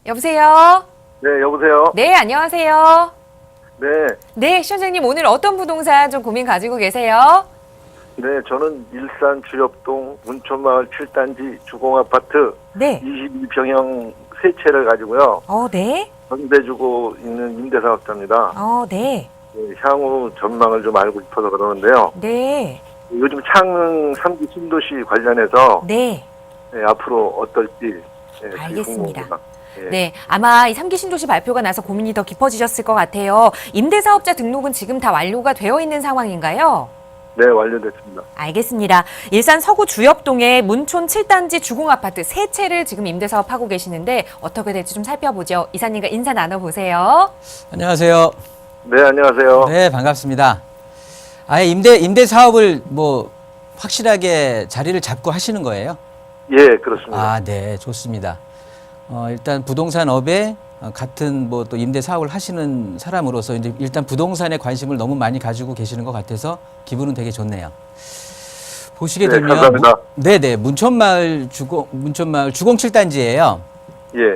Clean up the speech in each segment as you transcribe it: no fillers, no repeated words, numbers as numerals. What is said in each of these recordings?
여보세요? 네, 여보세요? 네, 안녕하세요. 네, 네, 시청자님 오늘 어떤 부동산 좀 고민 가지고 계세요? 네, 저는 일산 주엽동 문촌마을 7단지 주공아파트 네. 22평형 세 채를 가지고요. 네. 전세 주고 있는 임대사업자입니다. 네. 네, 향후 전망을 좀 알고 싶어서 그러는데요. 네. 요즘 창릉 3기 신도시 관련해서 네. 네, 앞으로 어떨지 되게 알겠습니다. 궁금합니다. 네, 아마 이 3기 신도시 발표가 나서 고민이 더 깊어지셨을 것 같아요. 임대사업자 등록은 지금 다 완료가 되어 있는 상황인가요? 네, 완료됐습니다. 알겠습니다. 일산 서구 주엽동의 문촌 7단지 주공아파트 세 채를 지금 임대사업하고 계시는데 어떻게 될지 좀 살펴보죠. 이사님과 인사 나눠보세요. 안녕하세요. 네, 안녕하세요. 네, 반갑습니다. 아예 임대 사업을 뭐 확실하게 자리를 잡고 하시는 거예요? 예, 그렇습니다. 아, 네, 좋습니다. 일단 부동산업에 같은 뭐 또 임대 사업을 하시는 사람으로서 이제 일단 부동산에 관심을 너무 많이 가지고 계시는 것 같아서 기분은 되게 좋네요. 보시게 네, 되면 감사합니다. 네네, 문촌마을 주공 7단지예요. 예.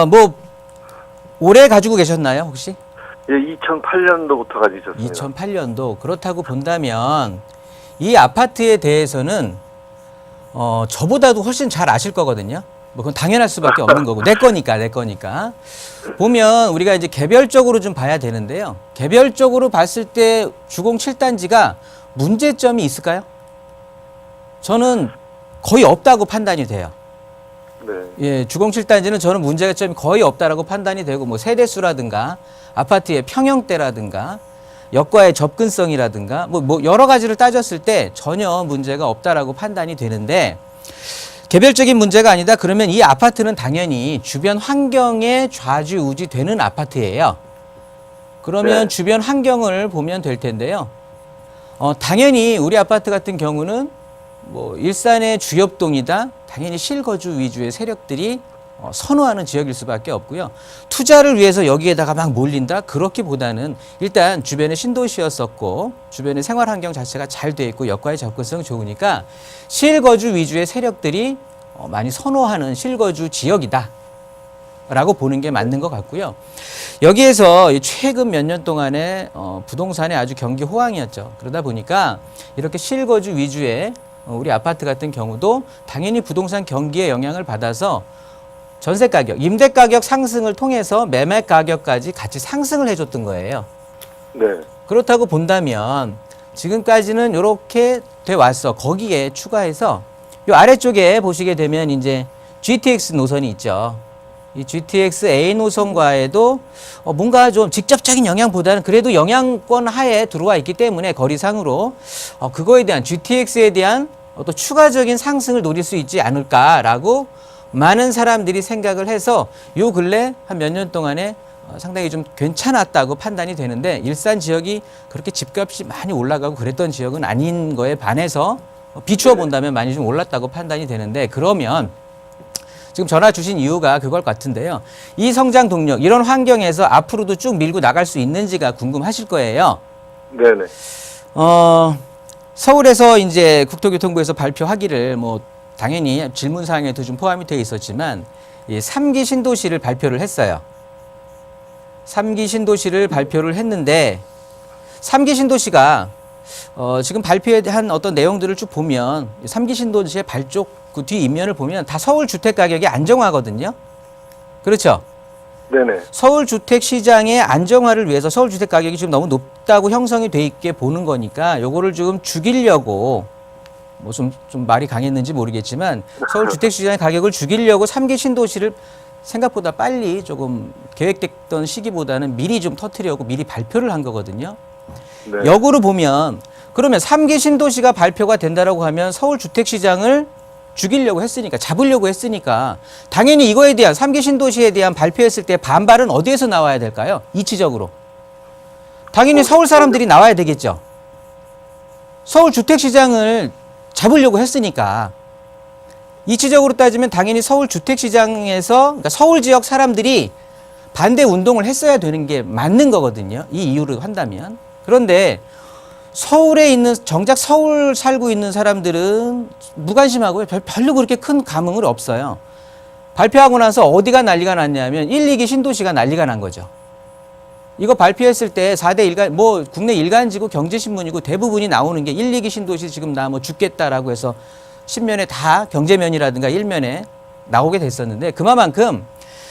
뭐 올해 가지고 계셨나요, 혹시? 예, 2008년도부터 가지고 있었습니다. 2008년도. 그렇다고 본다면 이 아파트에 대해서는 저보다도 훨씬 잘 아실 거거든요. 뭐 그건 당연할 수밖에 없는 거고 내 거니까 보면 우리가 이제 개별적으로 좀 봐야 되는데요. 개별적으로 봤을 때 주공 7단지가 문제점이 있을까요? 저는 거의 없다고 판단이 돼요. 네. 예, 주공 7단지는 저는 문제점이 거의 없다라고 판단이 되고 뭐 세대수라든가 아파트의 평형대라든가 역과의 접근성이라든가 뭐 여러 가지를 따졌을 때 전혀 문제가 없다라고 판단이 되는데 개별적인 문제가 아니다. 그러면 이 아파트는 당연히 주변 환경에 좌지우지 되는 아파트예요. 그러면 네. 주변 환경을 보면 될 텐데요. 당연히 우리 아파트 같은 경우는 뭐 일산의 주엽동이다. 당연히 실거주 위주의 세력들이 선호하는 지역일 수밖에 없고요. 투자를 위해서 여기에다가 막 몰린다? 그렇기보다는 일단 주변에 신도시였었고 주변의 생활 환경 자체가 잘 돼 있고 역과의 접근성이 좋으니까 실거주 위주의 세력들이 많이 선호하는 실거주 지역이다 라고 보는 게 맞는 것 같고요. 여기에서 최근 몇 년 동안에 부동산의 아주 경기 호황이었죠. 그러다 보니까 이렇게 실거주 위주의 우리 아파트 같은 경우도 당연히 부동산 경기에 영향을 받아서 전세 가격, 임대 가격 상승을 통해서 매매 가격까지 같이 상승을 해줬던 거예요. 네. 그렇다고 본다면 지금까지는 이렇게 돼 왔어. 거기에 추가해서 이 아래쪽에 보시게 되면 이제 GTX 노선이 있죠. 이 GTX A 노선과에도 뭔가 좀 직접적인 영향보다는 그래도 영향권 하에 들어와 있기 때문에 거리상으로 그거에 대한 GTX에 대한 또 추가적인 상승을 노릴 수 있지 않을까라고 많은 사람들이 생각을 해서 요 근래 한 몇 년 동안에 상당히 좀 괜찮았다고 판단이 되는데 일산 지역이 그렇게 집값이 많이 올라가고 그랬던 지역은 아닌 거에 반해서 비추어 본다면 많이 좀 올랐다고 판단이 되는데 그러면 지금 전화 주신 이유가 그걸 같은데요. 이 성장 동력, 이런 환경에서 앞으로도 쭉 밀고 나갈 수 있는지가 궁금하실 거예요. 네네. 서울에서 이제 국토교통부에서 발표하기를 뭐 당연히 질문사항에도 좀 포함이 되어 있었지만 이 3기 신도시를 발표를 했어요. 3기 신도시를 발표를 했는데 3기 신도시가 지금 발표한 어떤 내용들을 쭉 보면 3기 신도시의 발쪽 그 뒤 입면을 보면 다 서울 주택 가격이 안정화거든요. 그렇죠? 네네. 서울 주택 시장의 안정화를 위해서 서울 주택 가격이 지금 너무 높다고 형성이 돼 있게 보는 거니까 요거를 좀 죽이려고 뭐 좀 말이 강했는지 모르겠지만 서울 주택 시장의 가격을 죽이려고 3기 신도시를 생각보다 빨리 조금 계획됐던 시기보다는 미리 좀 터뜨리려고 미리 발표를 한 거거든요. 네. 역으로 보면 그러면 3기 신도시가 발표가 된다라고 하면 서울 주택 시장을 죽이려고 했으니까 잡으려고 했으니까 당연히 이거에 대한 3기 신도시에 대한 발표했을 때 반발은 어디에서 나와야 될까요? 이치적으로. 당연히 서울 사람들이 나와야 되겠죠. 서울 주택 시장을 잡으려고 했으니까 이치적으로 따지면 당연히 서울 주택 시장에서 그러니까 서울 지역 사람들이 반대 운동을 했어야 되는 게 맞는 거거든요. 이 이유를 한다면. 그런데 서울에 있는 정작 서울 살고 있는 사람들은 무관심하고요. 별로 그렇게 큰 감흥을 없어요. 발표하고 나서 어디가 난리가 났냐면 1, 2기 신도시가 난리가 난 거죠. 이거 발표했을 때 4대 일간, 뭐 국내 일간지고 경제신문이고 대부분이 나오는 게 1, 2기 신도시 지금 나 뭐 죽겠다라고 해서 신면에 다 경제면이라든가 일면에 나오게 됐었는데 그만큼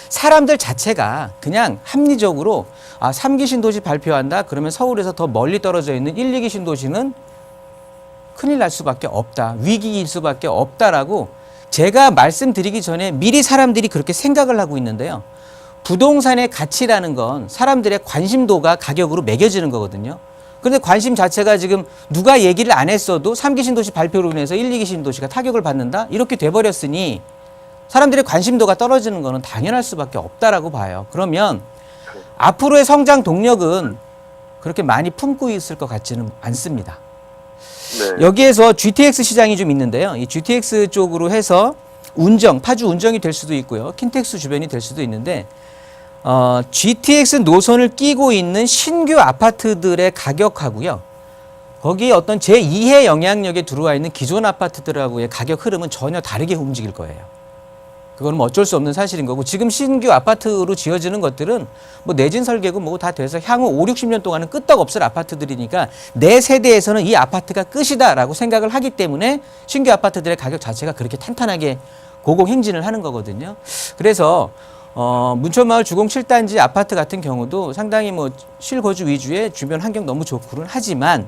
사람들 자체가 그냥 합리적으로 3기 신도시 발표한다? 그러면 서울에서 더 멀리 떨어져 있는 1, 2기 신도시는 큰일 날 수밖에 없다. 위기일 수밖에 없다라고 제가 말씀드리기 전에 미리 사람들이 그렇게 생각을 하고 있는데요. 부동산의 가치라는 건 사람들의 관심도가 가격으로 매겨지는 거거든요. 그런데 관심 자체가 지금 누가 얘기를 안 했어도 3기 신도시 발표로 인해서 1, 2기 신도시가 타격을 받는다? 이렇게 돼버렸으니 사람들의 관심도가 떨어지는 거는 당연할 수밖에 없다라고 봐요. 그러면 앞으로의 성장 동력은 그렇게 많이 품고 있을 것 같지는 않습니다. 네. 여기에서 GTX 시장이 좀 있는데요. 이 GTX 쪽으로 해서 운정, 파주 운정이 될 수도 있고요. 킨텍스 주변이 될 수도 있는데 GTX 노선을 끼고 있는 신규 아파트들의 가격하고요. 거기에 어떤 제2의 영향력에 들어와 있는 기존 아파트들하고의 가격 흐름은 전혀 다르게 움직일 거예요. 그거는 뭐 어쩔 수 없는 사실인 거고 지금 신규 아파트로 지어지는 것들은 뭐 내진 설계고 뭐 다 돼서 향후 5, 60년 동안은 끄떡없을 아파트들이니까 내 세대에서는 이 아파트가 끝이다라고 생각을 하기 때문에 신규 아파트들의 가격 자체가 그렇게 탄탄하게 고공행진을 하는 거거든요. 그래서 문천마을 주공 7단지 아파트 같은 경우도 상당히 뭐 실거주 위주의 주변 환경 너무 좋고는 하지만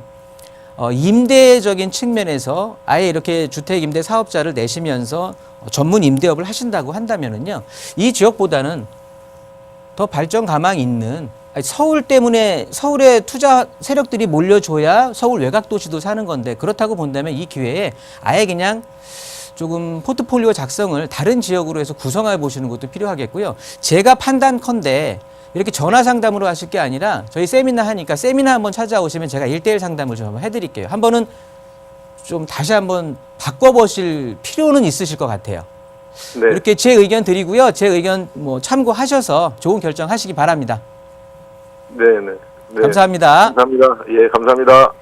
임대적인 측면에서 아예 이렇게 주택 임대 사업자를 내시면서 전문 임대업을 하신다고 한다면은요, 이 지역보다는 더 발전 가망 있는 서울 때문에 서울에 투자 세력들이 몰려줘야 서울 외곽 도시도 사는 건데 그렇다고 본다면 이 기회에 아예 그냥 조금 포트폴리오 작성을 다른 지역으로 해서 구성해 보시는 것도 필요하겠고요. 제가 판단컨대 이렇게 전화 상담으로 하실 게 아니라 저희 세미나 하니까 세미나 한번 찾아오시면 제가 1대1 상담을 좀 해드릴게요. 한 번은 좀 다시 한번 바꿔보실 필요는 있으실 것 같아요. 네. 이렇게 제 의견 드리고요. 제 의견 뭐 참고하셔서 좋은 결정하시기 바랍니다. 네. 감사합니다. 감사합니다. 예, 감사합니다.